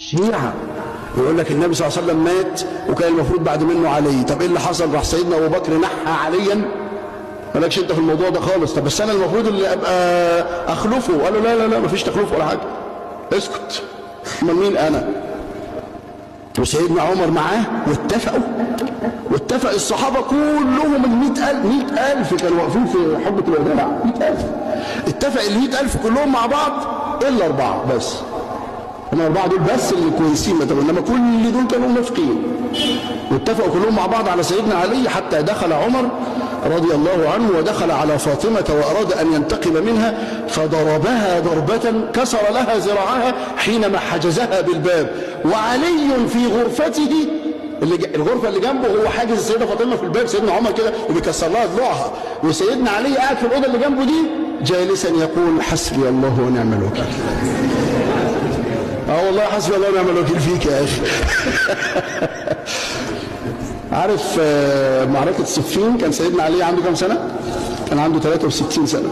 شيعة يقول لك النبي صلى الله عليه وسلم مات وكان المفروض بعد منه علي. طب ايه اللي حصل؟ راح سيدنا ابو بكر نحى عليا. مالكش انت في الموضوع ده خالص. طب بس انا المفروض اللي ابقى اخلفه. قالوا لا لا لا مفيش تخلف ولا حاجه، اسكت. من مين انا؟ وسيدنا عمر معاه واتفق الصحابه كلهم ال100,000 كانوا واقفين في حبه الوداع. 100,000 اتفق ال100,000 كلهم مع بعض الا 4 بس. هم 4 دول بس اللي كويسين، انما كل دول كانوا منافقين. واتفقوا كلهم مع بعض على سيدنا علي حتى دخل عمر رضي الله عنه ودخل على فاطمة وأراد أن ينتقم منها فضربها ضربة كسر لها ذراعها حينما حجزها بالباب، وعلي في غرفته الغرفة اللي جنبه هو حاجز السيدة فاطمة في الباب، سيدنا عمر كده وبيكسر لها ضلوعها، وسيدنا علي قاعد في الأوضة اللي جنبه دي جالسا يقول حسبي الله ونعم الوكيل. والله حسبي الله ونعم الوكيل فيك يا أخي. عارف معركة صفين كان سيدنا علي عنده كم سنة؟ كان عنده 63 سنة.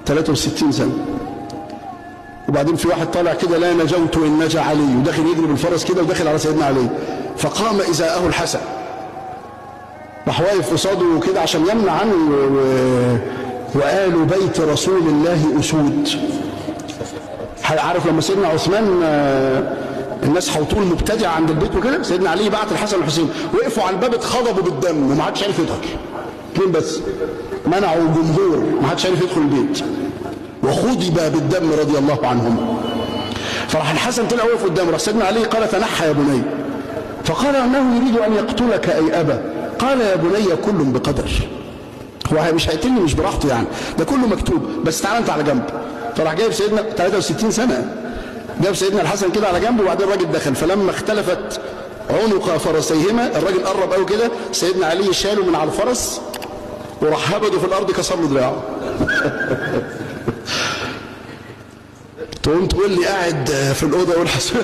63 سنة. وبعدين في واحد طالع كده لا نجوت إن نجا علي، وداخل يجري بالفرس كده وداخل على سيدنا علي، فقام إزاءه الحسن. راح واقف قصاده كده عشان يمنع عنه وقالوا بيت رسول الله أسود. عارف لما سيدنا عثمان الناس حوطوه المبتدع عند البيت وكده، سيدنا علي بعت الحسن والحسين وقفوا على الباب اتخضبوا بالدم وما حدش عارف يدخل. 2 بس منعوا الجمهور، ما حدش عارف يدخل البيت وخضب بالدم رضي الله عنهم. فراح الحسن طلع وقف قدامه، راح سيدنا علي قال تنحى يا بني، فقال انه يريد ان يقتلك اي ابا. قال يا بني كل بقدر، هو مش هيقتلني مش براحته يعني، ده كله مكتوب، بس تعال انت على جنب. فراح جايب سيدنا 63 سنه جاب سيدنا الحسن كده على جنبه، وبعدين الراجل دخل، فلما اختلفت عنق فرسيهما الراجل قرب قوي كده، سيدنا علي شاله من على الفرس وراح هبده في الارض كسر له دراعه. تقوم تقول لي قاعد في الاوضه والحسن